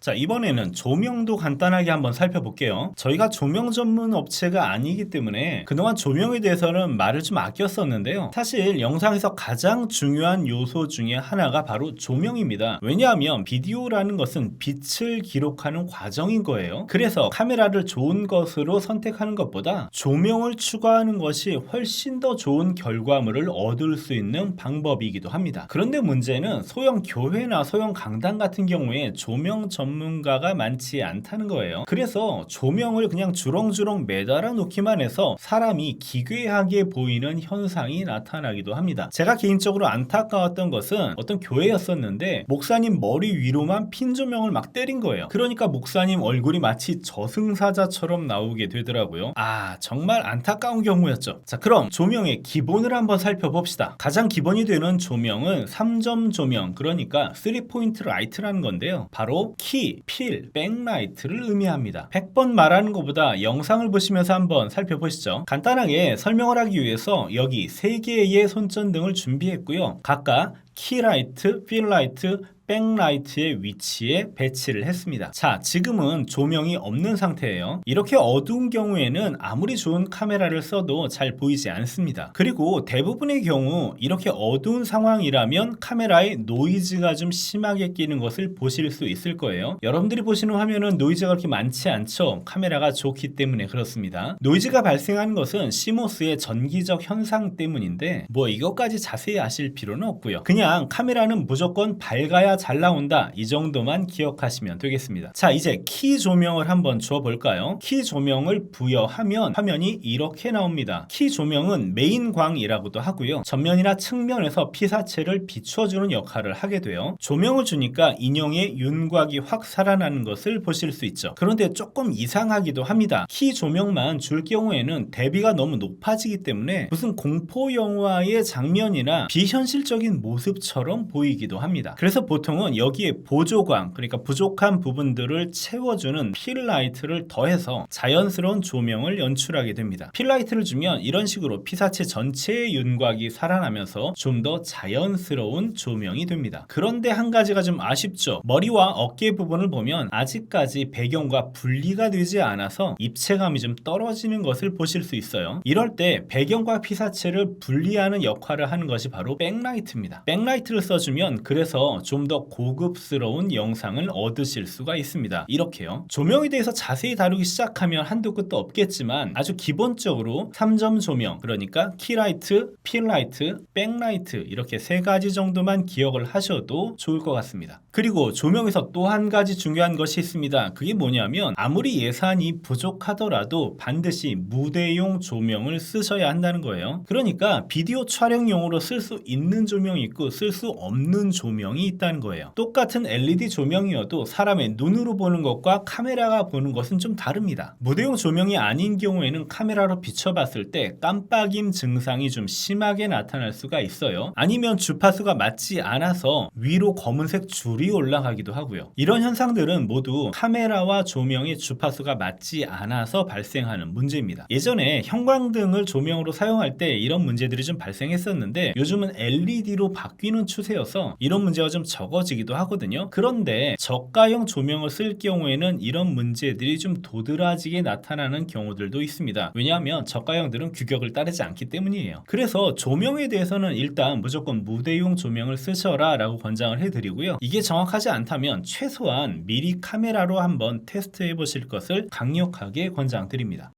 자, 이번에는 조명도 간단하게 한번 살펴볼게요. 저희가 조명 전문 업체가 아니기 때문에 그동안 조명에 대해서는 말을 좀 아꼈었는데요. 사실 영상에서 가장 중요한 요소 중에 하나가 바로 조명입니다. 왜냐하면 비디오라는 것은 빛을 기록하는 과정인 거예요. 그래서 카메라를 좋은 것으로 선택하는 것보다 조명을 추가하는 것이 훨씬 더 좋은 결과물을 얻을 수 있는 방법이기도 합니다. 그런데 문제는 소형 교회나 소형 강당 같은 경우에 조명 전문가가 많지 않다는 거예요. 그래서 조명을 그냥 주렁주렁 매달아 놓기만 해서 사람이 기괴하게 보이는 현상이 나타나기도 합니다. 제가 개인적으로 안타까웠던 것은 어떤 교회였었는데 목사님 머리 위로만 핀 조명을 막 때린 거예요. 그러니까 목사님 얼굴이 마치 저승사자처럼 나오게 되더라고요. 정말 안타까운 경우였죠. 자, 그럼 조명의 기본을 한번 살펴봅시다. 가장 기본이 되는 조명은 3점 조명, 그러니까 3포인트 라이트라는 건데요. 바로 키, 필, 백라이트를 의미합니다. 100번 말하는 것보다 영상을 보시면서 한번 살펴보시죠. 간단하게 설명을 하기 위해서 여기 3개의 손전등을 준비했고요. 각각 키라이트, 필라이트, 백라이트의 위치에 배치를 했습니다. 자, 지금은 조명이 없는 상태예요. 이렇게 어두운 경우에는 아무리 좋은 카메라를 써도 잘 보이지 않습니다. 그리고 대부분의 경우 이렇게 어두운 상황이라면 카메라에 노이즈가 좀 심하게 끼는 것을 보실 수 있을 거예요. 여러분들이 보시는 화면은 노이즈가 그렇게 많지 않죠. 카메라가 좋기 때문에 그렇습니다. 노이즈가 발생하는 것은 CMOS의 전기적 현상 때문인데 뭐 이것까지 자세히 아실 필요는 없고요. 그냥 카메라는 무조건 밝아야 잘 나온다, 이 정도만 기억하시면 되겠습니다. 자, 이제 키 조명을 한번 주어볼까요? 키 조명을 부여하면 화면이 이렇게 나옵니다. 키 조명은 메인 광이라고도 하고요. 전면이나 측면에서 피사체를 비춰주는 역할을 하게 돼요. 조명을 주니까 인형의 윤곽이 확 살아나는 것을 보실 수 있죠. 그런데 조금 이상하기도 합니다. 키 조명만 줄 경우에는 대비가 너무 높아지기 때문에 무슨 공포 영화의 장면이나 비현실적인 모습처럼 보이기도 합니다. 그래서 보통은 여기에 보조광, 그러니까 부족한 부분들을 채워주는 필라이트를 더해서 자연스러운 조명을 연출하게 됩니다. 필라이트를 주면 이런 식으로 피사체 전체의 윤곽이 살아나면서 좀 더 자연스러운 조명이 됩니다. 그런데 한 가지가 좀 아쉽죠. 머리와 어깨 부분을 보면 아직까지 배경과 분리가 되지 않아서 입체감이 좀 떨어지는 것을 보실 수 있어요. 이럴 때 배경과 피사체를 분리하는 역할을 하는 것이 바로 백라이트입니다. 백라이트를 써주면 그래서 좀 더 고급스러운 영상을 얻으실 수가 있습니다. 이렇게요. 조명에 대해서 자세히 다루기 시작하면 한도 끝도 없겠지만 아주 기본적으로 3점 조명, 그러니까 키라이트, 필라이트, 백라이트 이렇게 3가지 정도만 기억을 하셔도 좋을 것 같습니다. 그리고 조명에서 또 한 가지 중요한 것이 있습니다. 그게 뭐냐면 아무리 예산이 부족하더라도 반드시 무대용 조명을 쓰셔야 한다는 거예요. 그러니까 비디오 촬영용으로 쓸 수 있는 조명이 있고 쓸 수 없는 조명이 있다는 거예요. 똑같은 LED 조명이어도 사람의 눈으로 보는 것과 카메라가 보는 것은 좀 다릅니다. 무대용 조명이 아닌 경우에는 카메라로 비춰봤을 때 깜빡임 증상이 좀 심하게 나타날 수가 있어요. 아니면 주파수가 맞지 않아서 위로 검은색 줄이 올라가기도 하고요. 이런 현상들은 모두 카메라와 조명의 주파수가 맞지 않아서 발생하는 문제입니다. 예전에 형광등을 조명으로 사용할 때 이런 문제들이 좀 발생했었는데 요즘은 LED로 바뀌는 추세여서 이런 문제가 좀 적어지기도 하거든요. 그런데 저가형 조명을 쓸 경우에는 이런 문제들이 좀 도드라지게 나타나는 경우들도 있습니다. 왜냐하면 저가형들은 규격을 따르지 않기 때문이에요. 그래서 조명에 대해서는 일단 무조건 무대용 조명을 쓰셔라 라고 권장을 해드리고요. 이게 정확하지 않다면 최소한 미리 카메라로 한번 테스트해 보실 것을 강력하게 권장드립니다.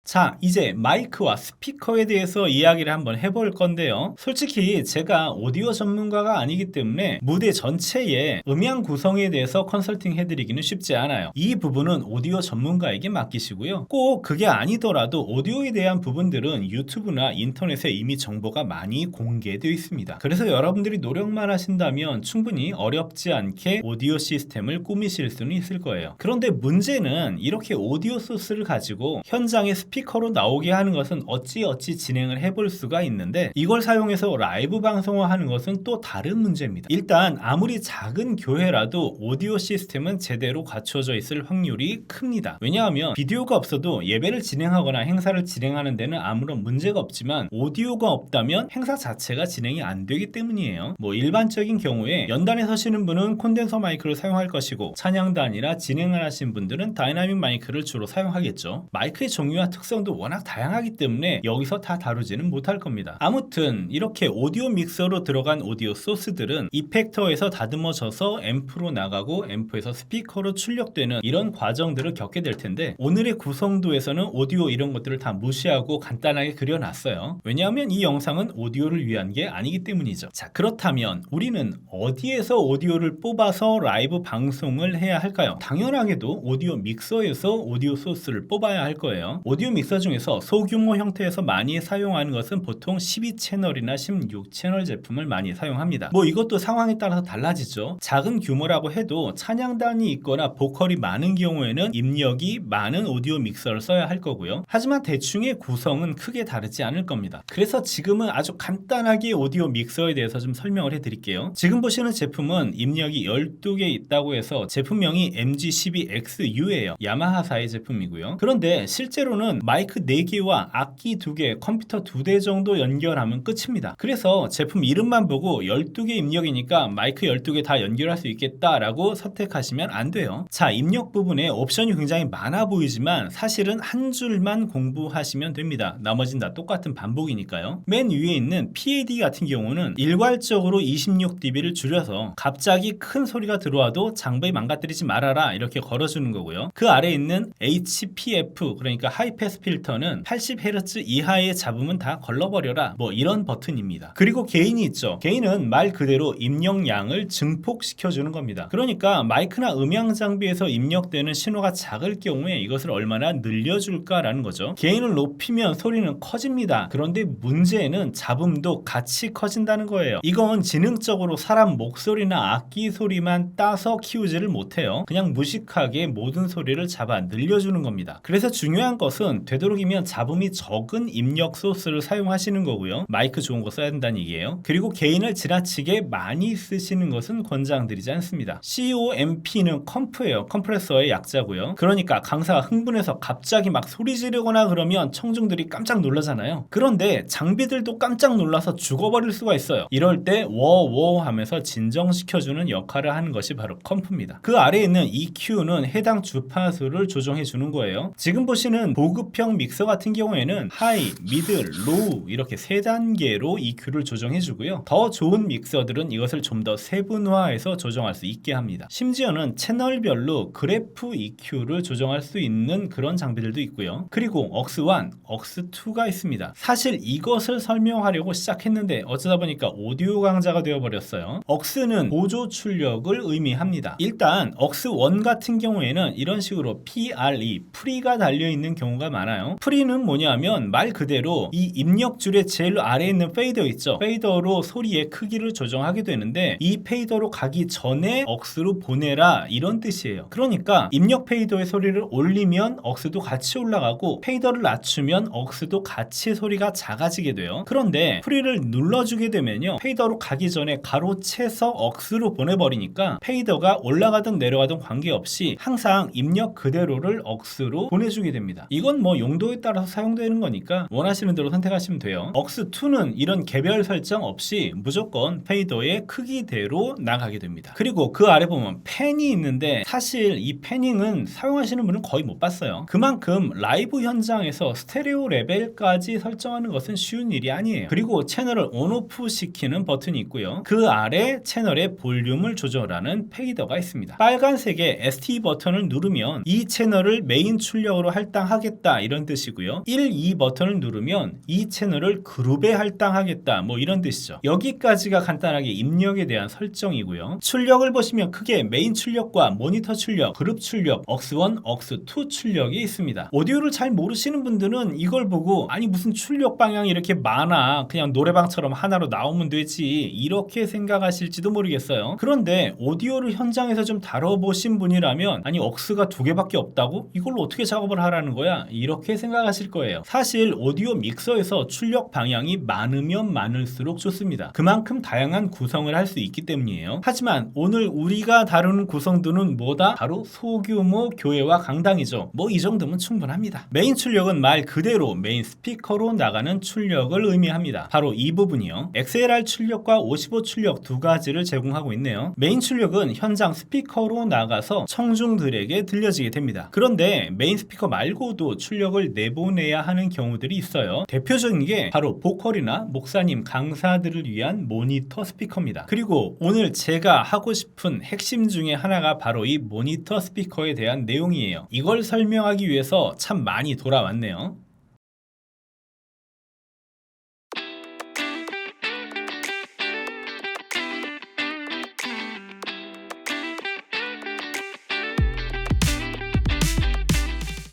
자, 이제 마이크와 스피커에 대해서 이야기를 한번 해볼 건데요. 솔직히 제가 오디오 전문가가 아니기 때문에 무대 전체의 음향 구성에 대해서 컨설팅 해드리기는 쉽지 않아요. 이 부분은 오디오 전문가에게 맡기시고요. 꼭 그게 아니더라도 오디오에 대한 부분들은 유튜브나 인터넷에 이미 정보가 많이 공개되어 있습니다. 그래서 여러분들이 노력만 하신다면 충분히 어렵지 않게 오디오 시스템을 꾸미실 수는 있을 거예요. 그런데 문제는 이렇게 오디오 소스를 가지고 현장의 스피커 스피커로 나오게 하는 것은 어찌어찌 진행을 해볼 수가 있는데 이걸 사용해서 라이브 방송을 하는 것은 또 다른 문제입니다. 일단 아무리 작은 교회라도 오디오 시스템은 제대로 갖춰져 있을 확률이 큽니다. 왜냐하면 비디오가 없어도 예배를 진행하거나 행사를 진행하는 데는 아무런 문제가 없지만 오디오가 없다면 행사 자체가 진행이 안 되기 때문이에요. 뭐 일반적인 경우에 연단에 서시는 분은 콘덴서 마이크를 사용할 것이고 찬양단이나 진행을 하신 분들은 다이나믹 마이크를 주로 사용하겠죠. 마이크의 종류와 특성도 워낙 다양하기 때문에 여기서 다 다루지는 못할 겁니다. 아무튼 이렇게 오디오 믹서로 들어간 오디오 소스들은 이펙터에서 다듬어져서 앰프로 나가고 앰프에서 스피커로 출력되는 이런 과정들을 겪게 될 텐데 오늘의 구성도에서는 오디오 이런 것들을 다 무시하고 간단하게 그려놨어요. 왜냐하면 이 영상은 오디오를 위한 게 아니기 때문이죠. 자, 그렇다면 우리는 어디에서 오디오를 뽑아서 라이브 방송을 해야 할까요? 당연하게도 오디오 믹서에서 오디오 소스를 뽑아야 할 거예요. 오디오 믹서 중에서 소규모 형태에서 많이 사용하는 것은 보통 12채널이나 16채널 제품을 많이 사용합니다. 뭐 이것도 상황에 따라서 달라지죠. 작은 규모라고 해도 찬양단이 있거나 보컬이 많은 경우에는 입력이 많은 오디오 믹서를 써야 할 거고요. 하지만 대충의 구성은 크게 다르지 않을 겁니다. 그래서 지금은 아주 간단하게 오디오 믹서에 대해서 좀 설명을 해드릴게요. 지금 보시는 제품은 입력이 12개 있다고 해서 제품명이 MG12XU예요. 야마하사의 제품이고요. 그런데 실제로는 마이크 4개와 악기 2개, 컴퓨터 2대 정도 연결하면 끝입니다. 그래서 제품 이름만 보고 12개 입력이니까 마이크 12개 다 연결할 수 있겠다라고 선택하시면 안 돼요. 자, 입력 부분에 옵션이 굉장히 많아 보이지만 사실은 한 줄만 공부하시면 됩니다. 나머진 다 똑같은 반복이니까요. 맨 위에 있는 PAD 같은 경우는 일괄적으로 26dB를 줄여서 갑자기 큰 소리가 들어와도 장비 망가뜨리지 말아라 이렇게 걸어주는 거고요. 그 아래에 있는 HPF 그러니까 하이패스 필터는 80Hz 이하에 잡으면 다 걸러버려라 뭐 이런 버튼입니다. 그리고 게인이 있죠. 게인은 말 그대로 입력량을 증폭시켜주는 겁니다. 그러니까 마이크나 음향 장비에서 입력되는 신호가 작을 경우에 이것을 얼마나 늘려줄까라는 거죠. 게인을 높이면 소리는 커집니다. 그런데 문제는 잡음도 같이 커진다는 거예요. 이건 지능적으로 사람 목소리나 악기 소리만 따서 키우지를 못해요. 그냥 무식하게 모든 소리를 잡아 늘려주는 겁니다. 그래서 중요한 것은 되도록이면 잡음이 적은 입력 소스를 사용하시는 거고요. 마이크 좋은 거 써야 된다는 얘기예요. 그리고 게인을 지나치게 많이 쓰시는 것은 권장드리지 않습니다. COMP는 컴프예요. 컴프레서의 약자고요. 그러니까 강사가 흥분해서 갑자기 막 소리 지르거나 그러면 청중들이 깜짝 놀라잖아요. 그런데 장비들도 깜짝 놀라서 죽어버릴 수가 있어요. 이럴 때 워워 하면서 진정시켜주는 역할을 하는 것이 바로 컴프입니다. 그 아래에 있는 EQ는 해당 주파수를 조정해 주는 거예요. 지금 보시는 보급형 믹서 같은 경우에는 하이, 미드, 로우 이렇게 3단계로 EQ를 조정해 주고요. 더 좋은 믹서들은 이것을 좀 더 세분화해서 조정할 수 있게 합니다. 심지어는 채널별로 그래프 EQ를 조정할 수 있는 그런 장비들도 있고요. 그리고 aux1, aux2가 있습니다. 사실 이것을 설명하려고 시작했는데 어쩌다 보니까 오디오 강좌가 되어버렸어요. aux는 보조 출력을 의미합니다. 일단 aux1 같은 경우에는 이런 식으로 PRE, 프리가 달려있는 경우가 많아요. 프리는 뭐냐면 말 그대로 이 입력줄의 제일 아래에 있는 페이더 있죠. 페이더로 소리의 크기를 조정하게 되는데 이 페이더로 가기 전에 aux로 보내라 이런 뜻이에요. 그러니까 입력 페이더의 소리를 올리면 aux도 같이 올라가고 페이더를 낮추면 aux도 같이 소리가 작아지게 돼요. 그런데 프리를 눌러주게 되면요. 페이더로 가기 전에 가로채서 aux로 보내버리니까 페이더가 올라가든 내려가든 관계없이 항상 입력 그대로를 aux로 보내주게 됩니다. 이건 뭐 용도에 따라서 사용되는 거니까 원하시는 대로 선택하시면 돼요. aux2는 이런 개별 설정 없이 무조건 페이더의 크기대로 나가게 됩니다. 그리고 그 아래 보면 팬이 있는데 사실 이 패닝은 사용하시는 분은 거의 못 봤어요. 그만큼 라이브 현장에서 스테레오 레벨까지 설정하는 것은 쉬운 일이 아니에요. 그리고 채널을 온오프 시키는 버튼이 있고요. 그 아래 채널의 볼륨을 조절하는 페이더가 있습니다. 빨간색의 ST 버튼을 누르면 이 채널을 메인 출력으로 할당하겠다 이런 뜻이고요. 1, 2 버튼을 누르면 이 채널을 그룹에 할당하겠다 뭐 이런 뜻이죠. 여기까지가 간단하게 입력에 대한 설정이고요. 출력을 보시면 크게 메인 출력과 모니터 출력, 그룹 출력, aux1, aux2 출력이 있습니다. 오디오를 잘 모르시는 분들은 이걸 보고 아니 무슨 출력 방향이 이렇게 많아 그냥 노래방처럼 하나로 나오면 되지 이렇게 생각하실지도 모르겠어요. 그런데 오디오를 현장에서 좀 다뤄보신 분이라면 아니 aux가 2개밖에 없다고? 이걸로 어떻게 작업을 하라는 거야? 이렇게 생각하실 거예요. 사실 오디오 믹서에서 출력 방향이 많으면 많을수록 좋습니다. 그만큼 다양한 구성을 할 수 있기 때문이에요. 하지만 오늘 우리가 다루는 구성도는 뭐다? 바로 소규모 교회와 강당이죠. 뭐 이 정도면 충분합니다. 메인 출력은 말 그대로 메인 스피커로 나가는 출력을 의미합니다. 바로 이 부분이요. XLR 출력과 55 출력 두 가지를 제공하고 있네요. 메인 출력은 현장 스피커로 나가서 청중들에게 들려지게 됩니다. 그런데 메인 스피커 말고도 출력을 내보내야 하는 경우들이 있어요. 대표적인 게 바로 보컬이나 목사님, 강사들을 위한 모니터 스피커입니다. 그리고 오늘 제가 하고 싶은 핵심 중에 하나가 바로 이 모니터 스피커에 대한 내용이에요. 이걸 설명하기 위해서 참 많이 돌아왔네요.